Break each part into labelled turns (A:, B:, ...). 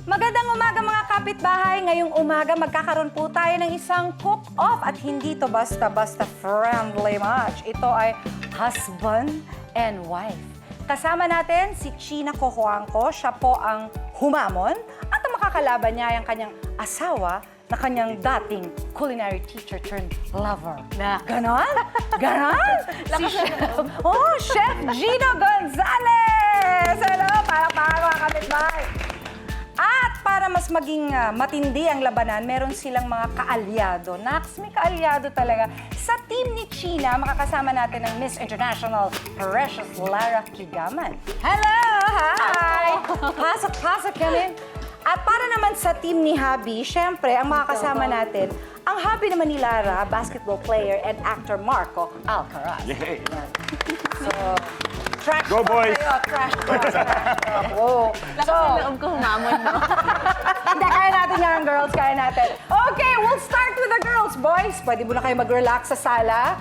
A: Magandang umaga mga kapitbahay. Ngayong umaga magkakaroon po tayo ng isang cook-off at hindi to basta-basta friendly match. Ito ay husband and wife. Kasama natin si China Cojuangco. Siya po ang humamon at ang makakalaban niya ay ang kanyang asawa na kanyang dating culinary teacher turned lover. Ganon? Ganon? Si Chef Gino Gonzalez! Hello, para mga kapitbahay. At para mas maging matindi ang labanan, meron silang mga kaalyado. Nax, may kaalyado talaga. Sa team ni China, makakasama natin ang Miss International Precious Lara Kigaman. Hello! Hi! Pasok kami. At para naman sa team ni Habi, syempre, ang makakasama natin, ang hubby naman ni Lara, basketball player and actor Marco Alcaraz.
B: Yay!
A: So, trash
B: Go,
A: talk
B: boys!
A: kayo, trash talk. Wow.
C: Lakas ng loob ko humamon, no?
A: Hindi, kaya natin yan, girls. Kaya natin. Okay, we'll start with the girls. Boys, pwede muna kayo mag-relax sa sala.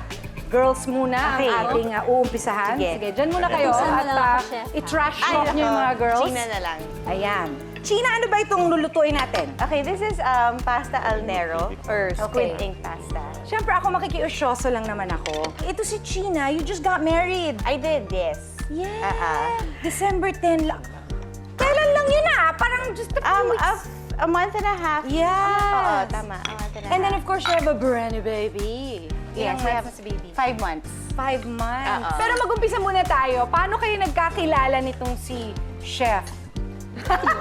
A: Girls muna
C: Okay.
A: ang ating uumpisahan.
C: Sige.
A: Sige, dyan muna kayo.
C: Umpisa na
A: At
C: lang ako, chef, ha?
A: i-trash talk niyo yung mga girls.
C: China na lang.
A: Ayan. China, ano ba itong lulutuin natin?
C: Okay, this is pasta al nero or squid
A: Okay.
C: ink pasta.
A: Siyempre, ako makikiusyoso lang naman ako. Ito si China, you just got married.
C: I did, yes.
A: Yeah. December 10 lang. Kailan lang yun Parang just a few weeks.
C: A month and a half.
A: Yes.
C: Oo, tama. A month and a half.
A: And then, of course, you have a brand new baby.
C: yes,
A: Ilang
C: we have
A: months na si baby?
C: 5 months.
A: 5 months.
C: Oo.
A: Pero mag-umpisa muna tayo. Paano kayo nagkakilala nitong si Chef?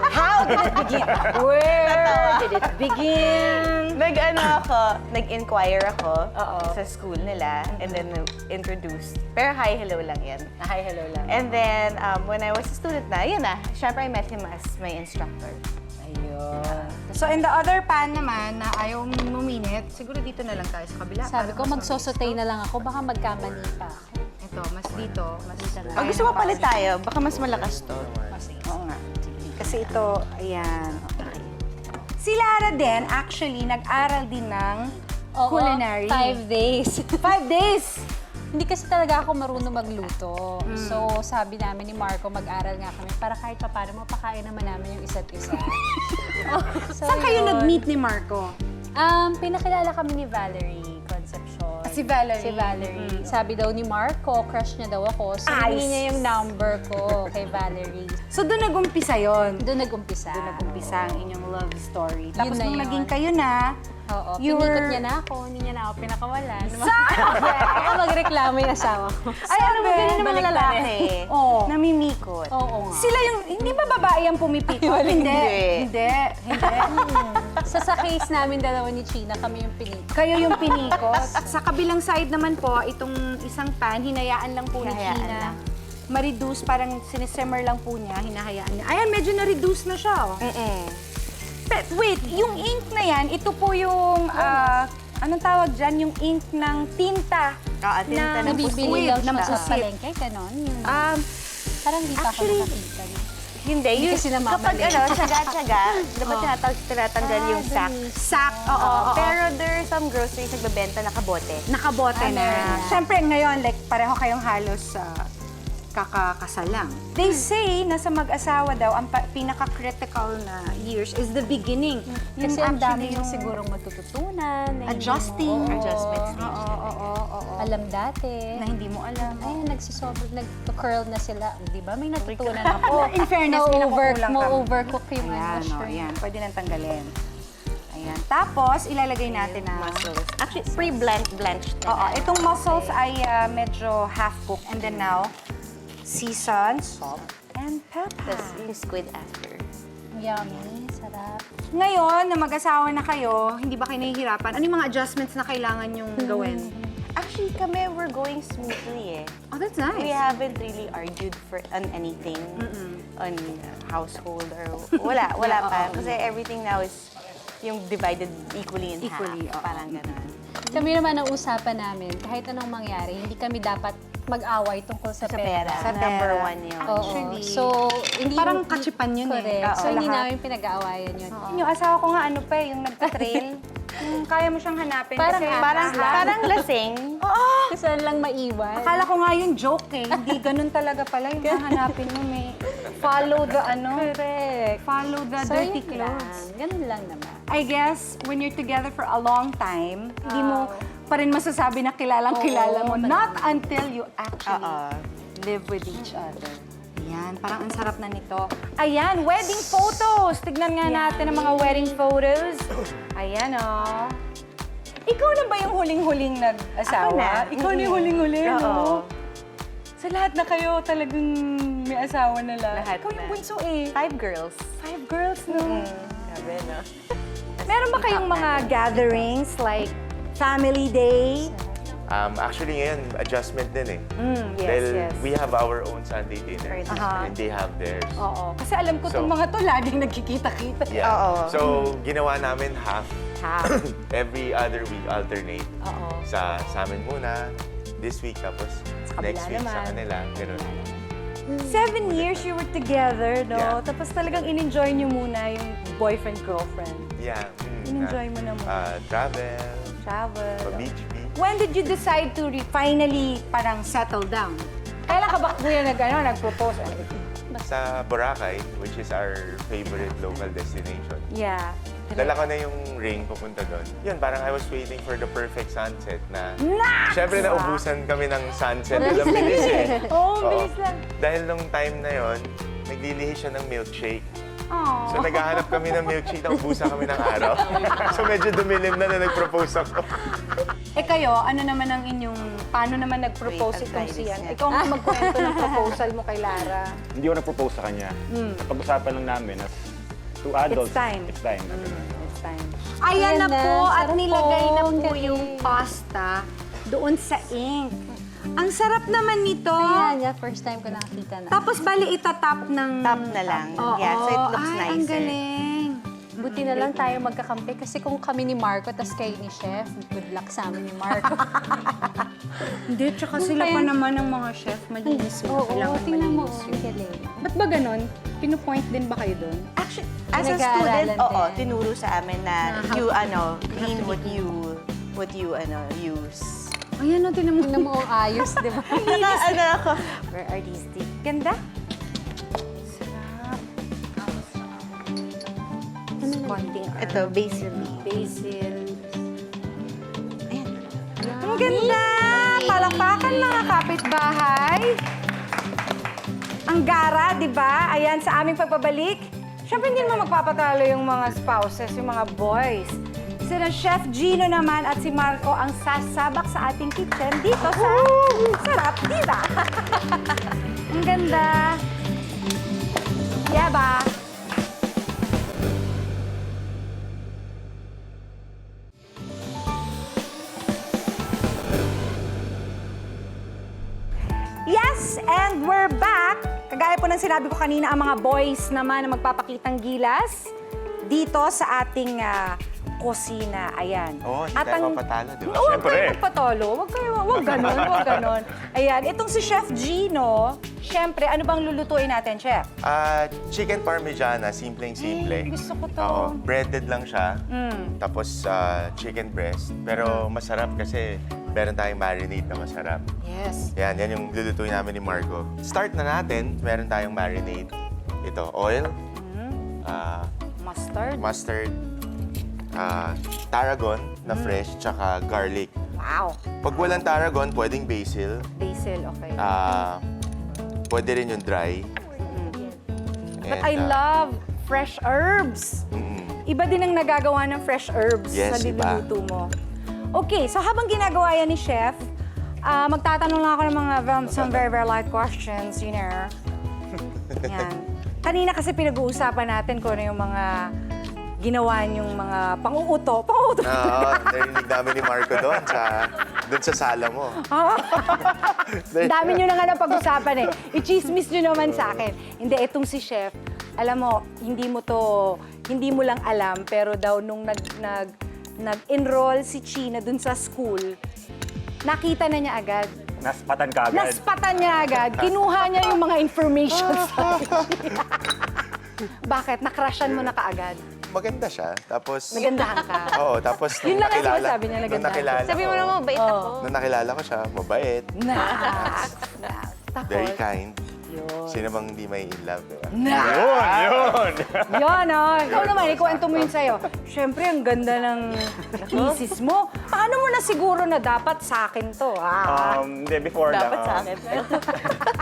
A: How did it begin? Where did it begin?
C: Nag-inquire ako
A: Oo.
C: sa school nila and then introduced. Pero hi, hello lang yan.
A: Hi, hello lang.
C: And then, when I was a student na, yun na, syempre I met him as my instructor.
A: Ayun. So, in the other pan naman, na ayaw muminit, siguro dito na lang tayo sa kabila.
D: Sabi
A: para
D: ko,
A: mas
D: magsosotay na lang ako, baka magkamali pa ako.
A: mabilis. Ito, mas dito. Mas dito na.
C: O, gusto mo palit tayo? Baka mas malakas to.
A: Oo nga. Kasi ito, ayan. Si Lara din, actually, nag-aral din ng culinary.
D: 5 days.
A: 5 days!
D: Hindi kasi talaga ako marunong magluto. So, sabi namin ni Marco, mag-aral nga kami para kahit paano mapakain naman namin yung isa't isa. So,
A: Saan kayo
D: yun.
A: nag-meet ni Marco?
D: Pinakilala kami ni Valerie Concepcion.
A: Si Valerie.
D: Si Valerie. Sabi daw ni Marco, crush niya daw ako. So, hindi niya yung number ko kay Valerie.
A: So, doon nag-umpisa yun.
D: Doon nag-umpisa.
A: Doon nag-umpisa ang inyong love story. Tapos
D: na
A: nung
D: yun.
A: naging kayo na,
D: Oo,
A: You're-
D: pinikot niya na ako. Hindi niya na ako pinakawalan. Ako magreklamo yung asawa ko.
A: ay, ano ba, ganun naman
C: Balik
A: lalaki.
C: tayo.
A: Oo.
C: Namimikot.
D: Oo nga.
A: Sila yung, hindi ba babae ang pumipikot? Hindi. Hindi.
D: Sa case namin dalawa ni China, kami yung pinikot.
A: Kayo yung pinikot. Sa kabilang side naman po, itong isang pan, hinayaan lang po ni
C: Hinahayaan
A: China.
C: lang.
A: Ma-reduce, parang sinisimmer lang po niya, hinahayaan niya. Ayan, medyo na-reduce na siya, oh. But wait, yung ink na yan, ito po yung, anong tawag dyan? Yung ink ng tinta.
C: Tinta ng
D: Nabibili
A: pusit,
D: lang
A: ng
D: siya sa
A: pusit.
D: palengke, ganon. Yung,
A: Um,
D: parang hindi pa ako
A: actually,
D: nakakita.
C: Hindi,
D: Hindi
C: yung
D: kasi namamali.
C: kapag tsaga-tsaga, dapat tinatanggal yung sack.
A: sack, oo.
C: Pero there are some groceries nagbebenta na kabote.
A: Nakabote na.
D: meron na.
A: Siyempre, ngayon, like, pareho kayong halos kakakasal lang. They say na sa mag-asawa daw, ang pinaka-critical na years is the beginning.
D: Kasi ang dami
A: actually
D: yung sigurong matututunan. na hindi
A: adjusting.
D: mo- oo,
C: Adjustment
A: Oo,
C: stage.
A: oo.
D: Alam dati.
A: Na hindi mo alam.
D: Ayun, nag-curl na sila. Di ba? May natutunan ako.
A: In fairness, may nakukulang kami.
D: Ma-overcook yung
A: Ayan,
D: mushroom.
A: ayan. Pwede nang tanggalin. Ayan. Tapos, ilalagay natin na...
C: Mussels. Actually, pre-blanched na.
A: Oo, itong mussels ay medyo half-cooked. And then now, season, salt, and pepper.
C: Tapos yung squid after.
D: Yummy, sarap.
A: Ngayon, na mag-asawa na kayo, hindi ba kayo nahihirapan? Ano yung mga adjustments na kailangan yung gawin?
C: Actually, kami, we're going smoothly eh.
A: Oh, that's nice.
C: We haven't really argued on anything, on household or wala pa. Kasi everything now is yung divided equally in
A: Equally,
C: half.
A: oo.
C: Parang gano'n.
D: Kami naman ang usapan namin, kahit anong mangyari, hindi kami dapat mag-away tungkol sa
C: Sa pera.
A: Sa
C: Number
A: pera.
C: one yun.
D: Oo.
A: Actually,
D: So, hindi
A: parang katsipan yun eh.
D: correct.
A: Oo,
D: So, hindi
A: lahat.
D: namin pinag-aawayan yun.
A: Yung asawa ko nga, ano pa yung nagpa-trail. Yung kaya mo siyang hanapin.
D: Parang
A: kasi
C: Parang lasing.
D: Kasi saan lang maiwan.
A: Akala ko nga yung joke eh. Hindi ganun talaga pala yung hahanapin mo. May Follow the ano?
D: Correct.
A: Follow the
D: So,
A: dirty
D: yun lang.
A: clothes.
D: Ganun lang naman.
A: I guess, when you're together for a long time, hindi mo pa rin masasabi na kilalang-kilala mo.
D: Oo,
A: Not until you actually
C: Oo.
A: live with each other. Ayan, parang ang sarap na nito. Ayan, wedding photos! Tignan nga natin ang mga wedding photos. Ayan, oh. Ikaw na ba yung huling-huling nag-asawa?
C: Ako na.
A: Ikaw na yung huling-huling,
C: Oo.
A: no? Sa lahat na kayo talagang may asawa na
C: Lahat
A: Ikaw yung
C: na.
A: bunso eh.
C: 5 girls.
A: 5 girls, no?
C: Grabe, no?
A: Meron ba kayong mga gatherings like family day?
B: Actually ngayon, adjustment din eh.
A: Yes,
B: Dahil
A: yes.
B: we have our own Sunday dinners
A: Aha.
B: and they have theirs.
A: Oo. Kasi alam ko itong
B: So-
A: mga to, laging nagkikita-kita.
B: Yeah.
C: Oo.
B: So, ginawa namin half.
A: Ha?
B: Every other week, alternate.
A: Oo.
B: Sa amin muna, this week, tapos
A: Sa
B: next
A: kabila
B: week sa
A: naman.
B: kanila. Ganun.
A: 7 years you were together, no?
B: Yeah.
A: Tapos talagang in-enjoy nyo muna yung boyfriend-girlfriend.
B: Yeah.
A: In-enjoy mo na muna.
B: Travel,
A: Travel.
B: beach.
A: When did you decide to finally parang settle down? Kailan ka ba kuya nag-propose?
B: Sa Boracay, which is our favorite local destination.
A: Yeah.
B: Dala ko na yung ring pupunta doon. Yun, parang I was waiting for the perfect sunset na...
A: Nax!
B: Siyempre, naubusan kami ng sunset. Alam, bilis eh.
A: Oo,
B: Oo.
A: bilis lang.
B: Dahil nung time na yon, naglilihi siya ng milkshake.
A: Aww.
B: So naghahanap kami ng milkshake, naubusan kami ng araw. So medyo dumilim na nag-propose ako.
A: Eh kayo, ano naman ang inyong, paano naman nag-propose
C: Wait,
A: itong
C: advice
A: siyan?
C: niya.
A: Ikaw ang magkwento ng proposal mo kay Lara.
E: Hindi ko nag-propose sa kanya. Napag-usapan lang namin as two adults.
A: It's time.
E: It's time.
A: Next time.
D: Ayan
A: Ayan na
D: na,
A: po, at
D: sarap
A: nilagay na
D: po, ang
A: po
D: galing.
A: yung pasta doon sa ink. Ang sarap naman nito.
D: Ayan, yeah, first time ko nakakita na.
A: Tapos bali itatap ng...
C: Top na lang.
A: Oo.
C: Yeah, so it looks
A: Ay,
C: nicer.
A: ang galing.
D: Buti na lang tayo magkakampi kasi kung kami ni Marco tas kayo ni Chef, good luck sa amin ni Marco.
A: Hindi, tsaka sila pa naman ng mga chef. Malinis mo.
D: Oo,
A: Kailangan
D: tingnan mo,
A: malinis
D: ang
A: yun.
D: galing.
A: Ba't ba ganon? Pinupoint din ba kayo doon?
C: Actually, as a
D: Pinag-aaralan
C: student, oo,
D: din.
C: tinuro sa amin na
A: how
C: you, clean what you, use.
A: Ayan, no, tinan mo.
D: Tingnan mo ang ayos, di ba?
C: Ano ako?
A: Very artistic. Ganda. Sarap. Konting
C: Ito, basil leaf.
A: basil.
C: Ayan.
A: Ang ganda! Palakpakan mga kapitbahay. Ang gara, di ba? Ayan, sa aming pagpabalik. Siyempre, hindi naman magpapatalo yung mga spouses, yung mga boys. Sila Chef Gino naman at si Marco ang sasabak sa ating kitchen dito sa Sarap Diba? Ang ganda. Yeah ba? Yes, and we're back. Kagaya po ng sinabi ko kanina, ang mga boys naman na magpapakitang gilas dito sa ating kusina. Ayan.
B: Oo, hindi
A: At
B: tayo
A: ang-
B: mapatalo, di ba?
A: Oo, huwag
E: Siyempre.
A: kayo magpatalo. Huwag ganon, huwag ganon. Ayan, itong si Chef Gino, syempre, ano bang lulutuin natin, Chef?
B: Chicken parmigiana, simpleng-simple.
A: Gusto ko to.
B: Oo, breaded lang siya.
A: Mm.
B: Tapos chicken breast. Pero masarap kasi meron tayong marinade na masarap.
A: Yes.
B: Yan yung lulutuin namin ni Marco. Start na natin, meron tayong marinade. Ito, oil,
A: Mustard.
B: mustard, tarragon na fresh, tsaka garlic.
A: Wow.
B: Pag walang tarragon, pwedeng basil.
A: Basil, okay.
B: Pwede rin yung dry.
A: But
B: And,
A: I love fresh herbs. Iba din ang nagagawa ng fresh herbs
B: Yes,
A: sa
B: iba.
A: niluluto mo. Okay, so habang ginagawa yan ni Chef, magtatanong lang ako ng mga some very, very light questions, you know. Yan. Kanina kasi pinag-uusapan natin kung ano yung mga ginawa niyong mga pang-uuto. Pang-uuto.
B: Oo, narinig namin ni Marco doon sa sala mo.
A: Dami nyo na nga na pag-usapan eh. I-chismis nyo naman sa akin. Hindi, etong si Chef, alam mo, hindi mo lang alam, pero daw nung nag-enroll si China dun sa school, nakita na niya agad.
E: Naspatan ka agad.
A: Naspatan niya agad. Kinuha niya yung mga information sa China. Bakit? Nakrashan mo na kaagad.
B: Maganda siya. Tapos...
A: Nagandahan ka.
B: Oo, tapos
A: Yun lang ang sinasabi niya,
B: nung
A: nagandahan.
B: nakilala
C: Sabi mo
B: ko-
C: naman, bait ako.
B: Nung nakilala ko siya, mabait,
A: Tapos,
B: very kind.
A: Yun.
B: Sino bang hindi may in love, diba?
E: Yun!
A: Yan ikaw naman, ikwento mo yun sa'yo. Siyempre, ang ganda ng misis mo. Paano mo na siguro na dapat sa akin to,
E: Hindi, before
C: Dapat
E: lang.
C: sa akin.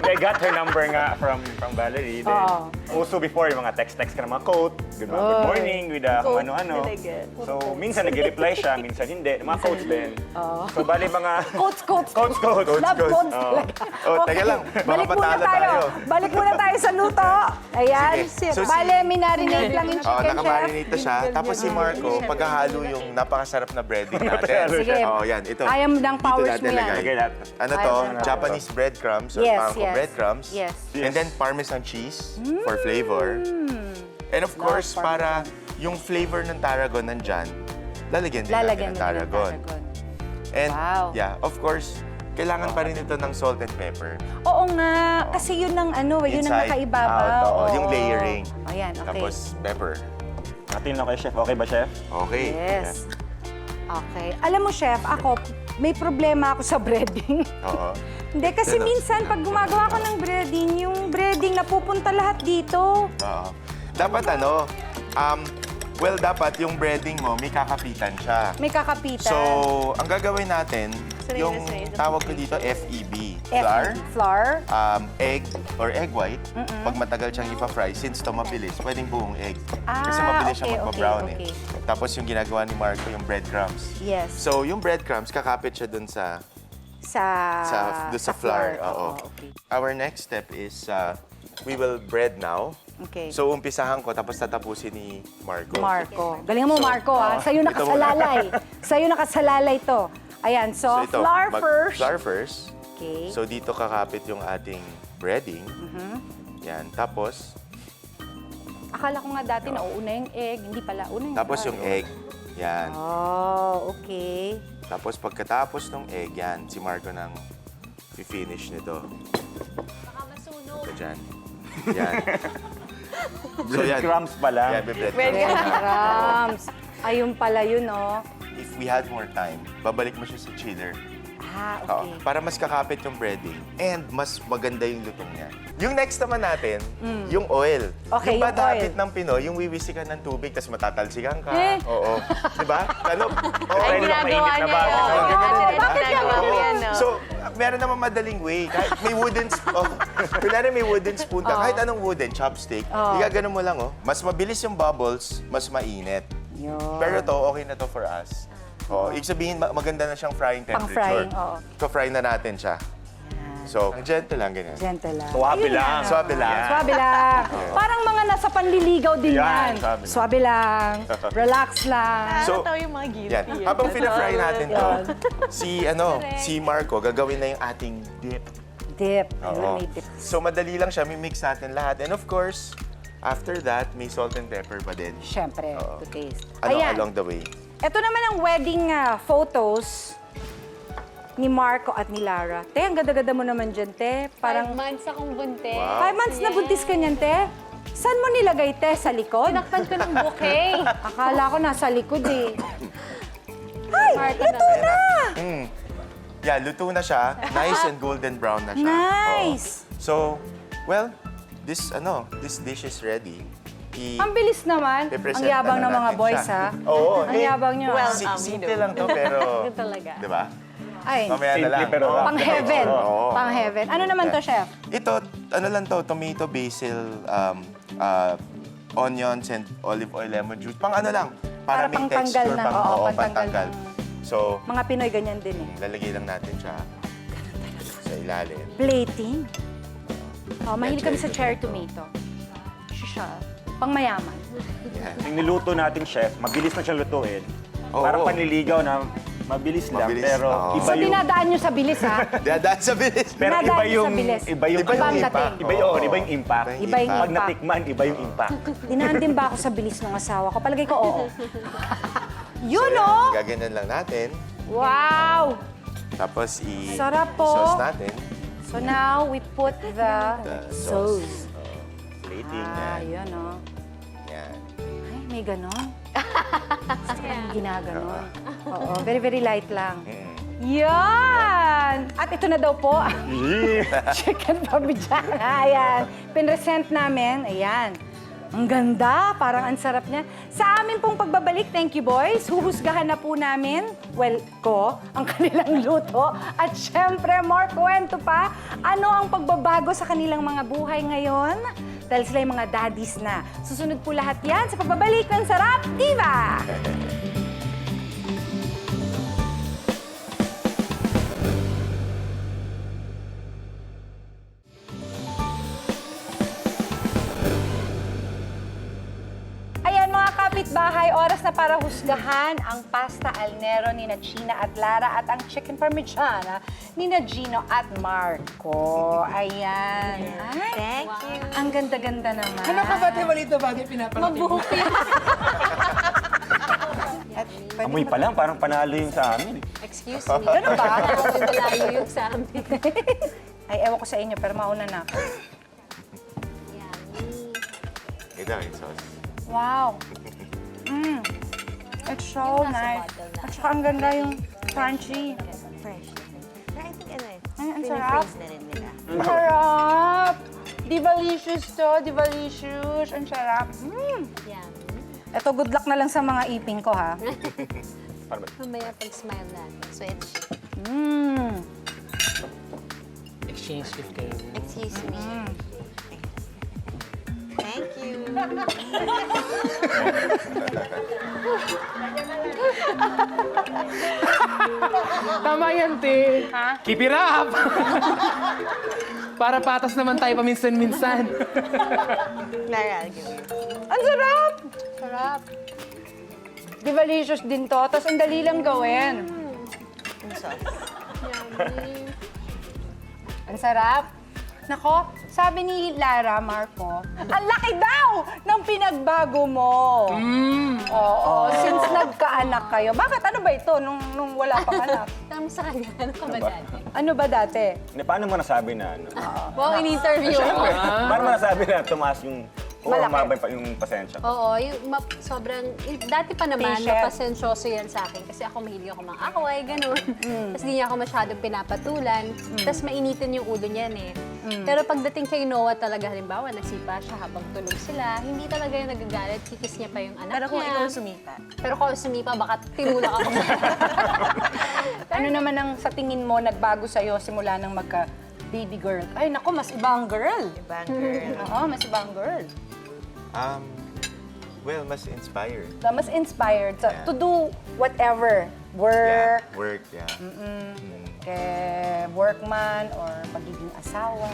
E: I got her number nga from Valerie. Then,
A: Oo.
E: also before, yung mga text ka ng mga quote. Good morning, with kung
C: Quote
E: ano-ano.
C: talaga.
E: So, minsan nag-reply siya, minsan hindi. Mga quotes din. So, bali mga...
A: Quotes.
E: Quotes.
A: Love
B: quotes.
A: quotes
E: Oo.
A: talaga.
B: Oh, teka lang. Baka
A: Balik muna
B: patalo
A: tayo.
B: tayo.
A: Balik muna tayo sa luto. Ayan.
B: Sige. So,
A: Bale, minarinate lang yung chicken, chef.
B: Nakamarinate na siya. Tapos si Marco, paghahalo yung napakasarap na breading natin.
A: Sige.
B: Oh, yan. Ito.
A: Kaya mo ng powers
B: Dito
A: mo
B: natin
A: yan.
B: lagay.
E: Lagay lahat.
B: Ano
A: Kaya
B: to?
A: mo ng
B: Japanese breadcrumbs or
A: Yes,
B: Marco
A: yes.
B: breadcrumbs.
A: Yes.
B: And then Parmesan cheese for flavor. And of course, para yung flavor ng tarragon nandyan, lalagyan din
A: Lalagyan
B: natin ng
A: mo din ng
B: tarragon.
A: tarragon.
B: And
A: Wow.
B: yeah, of course, kailangan pa rin ito ng salt and pepper.
A: Oo nga, kasi yun ang ano, yun ang
B: Inside,
A: nakaibabaw.
B: out, oo,
A: Oo.
B: yung layering.
A: Ayan, okay.
B: Tapos pepper.
E: Natin lang kay Chef. Okay ba, Chef?
B: Okay.
A: Yes. Okay. Alam mo, chef, ako, may problema ako sa breading.
B: Oo.
A: Hindi, kasi
B: Ano?
A: minsan, pag gumagawa ko ng breading, yung breading napupunta lahat dito.
B: Oo. Dapat well, dapat yung breading mo, may kakapitan siya.
A: May kakapitan.
B: So, ang gagawin natin,
C: Sarili,
B: yung
C: sarili.
B: tawag ko dito, FEB. Flour,
A: Flour.
B: egg or egg white. Pag matagal siyang ipa-fry, since to mabilis, pwedeng buong egg. Kasi
A: Ah,
B: mabilis siyang
A: okay,
B: magpa-brown
A: okay.
B: Tapos yung ginagawa ni Marco, yung breadcrumbs.
A: Yes.
B: So, yung breadcrumbs, kakapit siya dun sa
A: Sa
B: flour. Oo.
A: Okay.
B: Our next step is, we will bread now.
A: Okay.
B: So, umpisahan ko, tapos tatapusin ni Marco.
A: Marco. Galing mo, Marco, ha? Sa'yo
B: ito muna.
A: nakasalalay. Sa'yo nakasalalay to. Ayan, so,
B: ito,
A: flour first.
B: Flour first.
A: Okay.
B: So, dito kakapit yung ating breading. Yan. Tapos,
A: Akala ko nga dati nauuna yung egg. Hindi pala. Una yung
B: tapos
A: flour.
B: yung egg. Yan.
A: Oh, okay.
B: Tapos, pagkatapos ng egg, yan, si Marco nang finish nito.
D: Baka masunog.
B: Ito dyan. Yan. So, yan.
E: Breadcrumbs pa lang.
B: Yan, breadcrumbs.
A: Breadcrumbs. Ayun pala yun, oh.
B: If we had more time, babalik mo siya sa chiller.
A: Ah,
B: Oo,
A: okay.
B: para mas kakapit yung breading and mas maganda yung lutong niya. Yung next naman natin, yung oil.
A: Okay,
B: yung bad
A: yung oil.
B: habit ng Pinoy, yung wiwisikan ng tubig, tapos matatalsikan ka.
A: Eh.
B: Oo. Diba? Ano? Oo.
C: Ay,
E: Pwede lang
C: ginagawa
E: mainit na
C: niya
E: bago.
C: yan.
B: Oo, ganyan din, diba?
C: Bakit ginagawa
B: Oo.
C: mo yan, no?
B: So, meron naman madaling way. Kahit may wooden spoon. Kunyari may wooden spoon ka, kahit anong wooden, chopstick, igagano mo lang, oh. Mas mabilis yung bubbles, mas mainit.
A: Yun.
B: Pero to, okay na to for us. Oh, ibig sabihin, maganda na siyang frying temperature.
A: Pang-frying, oo.
B: So, fry na natin siya. So, gentle lang, ganyan.
A: Gentle lang.
E: Suwabe
A: Ayun
E: lang.
B: Suwabe lang.
A: Swabe lang. Parang mga nasa panliligaw din
E: Yan,
A: yan.
B: swabe lang.
A: Swabe lang. Relax lang.
B: So,
C: Nakakatawa yung mga guilty.
B: Yan.
C: yun.
B: Habang fina-fry natin to, si Marco, gagawin na yung ating dip.
A: Dip.
B: Oo.
A: Ayun, may dip.
B: So, madali lang siya. Mimix natin lahat. And of course, after that, may salt and pepper pa din.
A: Siyempre, to taste.
B: Along the way.
A: Ito naman ang wedding photos ni Marco at ni Lara. Te, ang ganda-ganda mo naman dyan, te.
D: 5
A: Parang
D: months akong buntis.
B: Wow.
A: 5 months na buntis ka niyan, te. Saan mo nilagay, te? Sa likod?
D: Tinakpan ko ng bouquet.
A: Akala ko nasa likod eh. Ay,
D: Marco
A: ito na!
B: Yeah, luto na siya. Nice and golden brown na siya.
A: Nice!
B: Oo. So, well, this dish is ready.
A: Ang bilis naman.
B: I-present
A: Ang yabang ng
B: na
A: mga
B: natin
A: boys,
B: siya.
A: ha?
B: Oo.
A: Ang yabang nyo.
C: Well,
A: ah.
B: Simple lang to, pero...
D: Ito talaga.
B: Di ba?
A: Ay,
B: Mamaya na
E: Simple
B: lang.
E: pero
B: Oo.
A: pang heaven.
B: Oo.
A: Pang heaven. Ano naman to, chef?
B: Ito, ano lang to, tomato, basil, onions, and olive oil, lemon juice. Pang ano lang,
A: Para
B: para may
A: pangtanggal
B: texture.
A: ng- oo, pantanggal ng-
B: So,
A: Mga Pinoy ganyan din eh.
B: lalagay lang natin siya sa ilalim.
A: Plating. Oh, mahilig kami sa
B: cherry
A: cherry tomato. Siya. Pang mayaman.
B: Yan.
E: Yung niluto natin, Chef, mabilis na siyang lutuin.
B: Oo.
E: Parang panliligaw na mabilis lang,
B: Mabilis,
E: pero
B: oo.
E: iba
A: So,
E: yung...
A: dinadaan nyo sa bilis, ha?
B: Dadaan sa bilis.
E: Pero
A: dinadaan
E: iba
A: niyo
E: yung...
A: sa bilis.
E: Iba yung...
B: Iba yung
A: Ibang
B: impact.
A: dating.
E: Iba yung,
B: Oo.
E: iba yung impact.
A: Iba yung
E: Pag
A: impact.
E: natikman, iba yung impact.
A: Dinaan din ba ako sa bilis ng asawa ko? Palagay ko, oo. Yun,
B: So,
A: oh!
B: Gaganan lang natin.
A: Wow!
B: Tapos
A: Sarap po.
B: i-sauce natin.
A: So now, we put the
B: sauce.
A: sauce.
B: Plating
A: Ah,
B: yan.
A: yun, oh.
B: Yan.
A: Ay, may ganon. Sarap ginaganon. Oo, very, very light lang. Yan! At ito na daw po,
E: Yeah.
A: chicken parmigiana. Ayan. Pinresent namin. Ayan. Ang ganda. Parang ang sarap niya. Sa amin pong pagbabalik, thank you boys. Huhusgahan na po namin, ang kanilang luto. At syempre, more kwento pa. Ano ang pagbabago sa kanilang mga buhay ngayon? Dahil sila yung mga daddies na. Susunod po lahat yan sa pagbabalik ng Sarap Diva! Ayan mga kapitbahay, oras na para husgahan ang pasta al nero ni Gina at Lara at ang chicken parmigiana ni Gino at Marco. Ayan. Ay,
C: Thank you.
A: ang ganda-ganda naman.
F: Ano ka ba, Tibalito, bagay pinapalaki mo?
D: Mabuhok yan.
E: Amoy pa lang, parang panalo yung sa amin.
D: Excuse me. Ganun ba? Malayo yung sa amin.
A: Ay, ewan ko sa inyo, pero mauna na ako.
B: Ito yung sauce.
A: Wow. It's so nice. At saka ang ganda yung crunchy.
C: Fresh. Pero I think ano eh,
A: Ay, ang sarap.
C: pinifreeze na rin nila.
A: Ang sarap! Divalicious to, divalicious. Ang sarap.
D: Yan.
A: Ito, good luck na lang sa mga ipin ko, ha?
E: Para ba?
D: Mamaya pag-smile natin.
C: Switch.
F: Exchange gift kayo.
C: Excuse me. Thank you.
F: Tama yan, te.
A: Ha?
F: Keep it up! Para patas naman tayo paminsan-minsan.
C: Clara, I'll give you.
A: Ang sarap! Sarap. Divalicious din to, tapos ang dali lang gawin.
C: Yung sauce.
A: Ang sarap. Nako, sabi ni Lara, Marco, ang laki daw ng pinagbago mo. Oo, since nagkaanak kayo. Bakit? Ano ba ito nung wala pang anak?
D: Tanong sa kanya, ano ka ba dati?
A: Ano ba dati?
E: Hindi, paano mo nasabi na ano?
D: Wow, in-interview mo.
E: Paano mo nasabi na tumaas yung... O
A: Malaki.
E: mabay pa yung pasensya?
D: Oo, sobrang, dati pa naman,
A: Patient.
D: napasensyoso yan sa akin. Kasi ako mahilig ako mga away, ganun. Tapos di niya ako masyadong pinapatulan. Tapos mainitin yung ulo niyan eh. Pero pagdating kay Noah talaga, halimbawa, nagsipa siya habang tulog sila, hindi talaga yung nagagalit, kikis niya pa yung anak
C: Pero kung
D: niya.
C: ikaw sumipa,
D: Pero kung sumipa, baka tinulak ako.
A: Ano naman ang sa tingin mo nagbago sa'yo simula nang magka-baby girl? Ay, nako, mas ibang girl.
C: ibang girl.
A: Oo, mas ibang girl.
B: Well, mas inspired.
A: Mas inspired
B: Yeah.
A: to do whatever. Work,
B: Yeah, work, yeah.
A: workman, or pagiging asawa.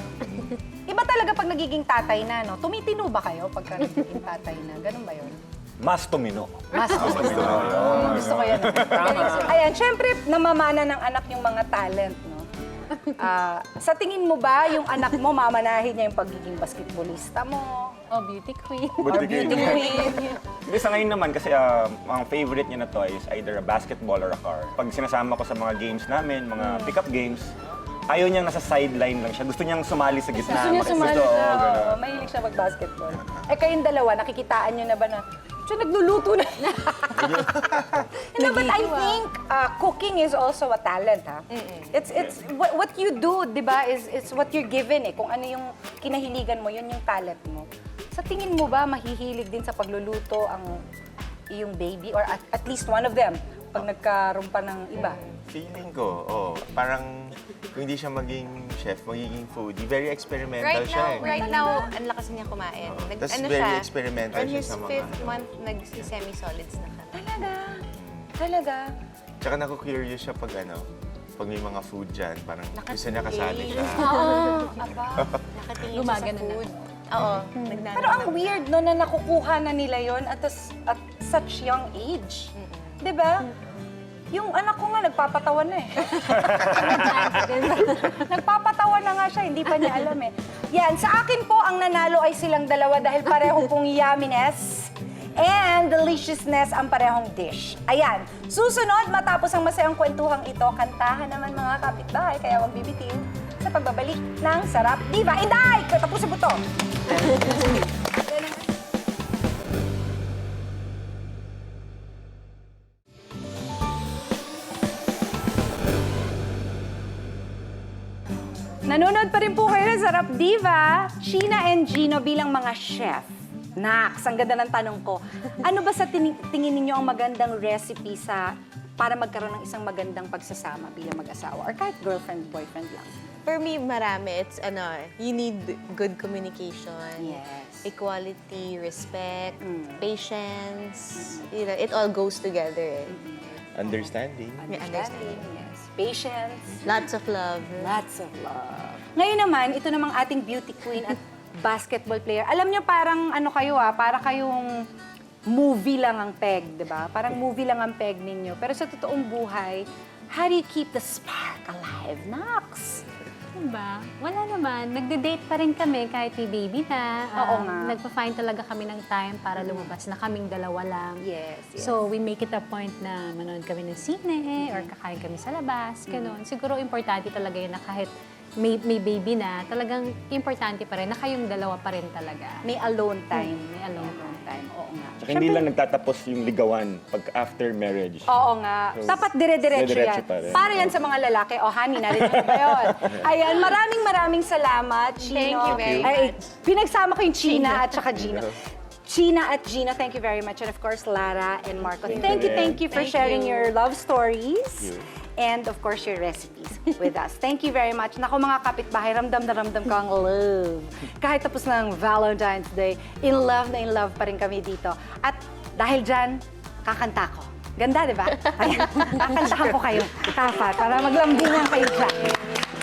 A: Iba talaga pag nagiging tatay na, no? Tumitino ba kayo pagka nagiging tatay na? Ganun ba yun?
E: Mas tumino.
A: Mas gusto ko yan. Ayan, syempre, namamana ng anak yung mga talent, no? Sa tingin mo ba, yung anak mo, mamanahin niya yung pagiging basketballista mo?
D: Oh, beauty queen.
A: Or beauty queen?
E: Hindi, sa ngayon naman, kasi ang favorite niya na to is either a basketball or a car. Pag sinasama ko sa mga games namin, mga pick-up games, ayaw niyang nasa sideline lang siya. Gusto niyang sumali sa gitna.
A: Gusto niya sumali
E: Gusto,
A: na.
E: ganun.
A: Oo, mahilig siya mag-basketball. Eh, kayong dalawa, nakikitaan niyo na ba na, siya nagluluto na. No, but I think cooking is also a talent, ha? It's what you do, di ba, is what you're given, eh. Kung ano yung kinahiligan mo, yun yung talent mo. Sa tingin mo ba, mahihilig din sa pagluluto ang iyong baby? Or at least one of them, pag nagkaroon pa ng iba?
B: Feeling ko, parang kung hindi siya maging chef, magiging foodie. Very experimental siya eh.
C: Right now, ang lakas niya kumain.
B: Tas
C: ano
B: very
C: siya,
B: experimental
C: on
B: siya
C: his
B: sa mga-
C: 5th month, nag-semi-solids na kami.
A: Talaga? Talaga?
B: Tsaka naku-curious siya pag pag may mga food dyan, parang gusto niya kasali siya.
C: Nakatingin siya sa
D: Gumagana na.
C: food. Oo, nagnanong.
A: Pero ang weird, no, na nakukuha na nila yon at such young age. Di ba? Yung anak ko nga, nagpapatawa na eh. Nagpapatawa na nga siya, hindi pa niya alam eh. Yan, sa akin po, ang nanalo ay silang dalawa dahil pareho pong yumminess and deliciousness ang parehong dish. Ayan, susunod, matapos ang masayang kwentuhang ito, kantahan naman mga kapitbahay, kaya huwag bibitiw sa pagbabalik ng Sarap Diva. Inday! Katapusin mo to! Nanonood pa rin po kayo ng Sarap Diva. Sheena and Gino bilang mga chef. Nax, ang ganda ng tanong ko. Ano ba sa tingin ninyo ang magandang recipe para magkaroon ng isang magandang pagsasama bilang mag-asawa or kahit girlfriend, boyfriend lang?
C: For me, marami. It's, you need good communication.
A: Yes.
C: Equality, respect, patience. You know, it all goes together.
B: Understanding.
C: May understanding.
A: Yes. Patience.
C: Lots of love.
A: Lots of love. Ngayon naman, ito namang ating beauty queen at basketball player. Alam nyo, parang ano kayo para kayong movie lang ang peg, di ba? Parang movie lang ang peg ninyo. Pero sa totoong buhay, how do you keep the spark alive, Nax?
D: Diba? Wala naman. Nagde-date pa rin kami kahit may baby na.
A: Oo nga.
D: Nagpa-find talaga kami ng time para lumabas na kaming dalawa lang.
A: Yes, yes.
D: So, we make it a point na manood kami ng sine or kakain kami sa labas, ganun. Siguro importante talaga yun na kahit may baby na, talagang importante pa rin na kayong dalawa pa rin talaga.
A: May alone time.
D: May alone
A: time. Oo nga.
E: Tsaka hindi lang nagtatapos yung ligawan pag after marriage.
A: Oo nga. Dapat dire-diretso
E: Dire-diretso
A: yan.
E: pa rin.
A: Para yan sa mga lalaki. O, honey, narinig mo ba yun? Ayan, maraming salamat, Chino.
C: Thank you very
A: much. Pinagsama ko yung China at saka Gino. China at Gino, thank you very much. And of course, Lara and Marco. Thank you for sharing your love stories. And of course, your recipes with us. Thank you very much. Naku mga kapitbahay, ramdam na ramdam ko ang love. Kahit tapos ng Valentine's Day, in love pa rin kami dito. At dahil dyan, kakanta ko. Ganda, di ba? Ayan, kakantahan ko kayo. Dapat, para maglambingan kayo dyan.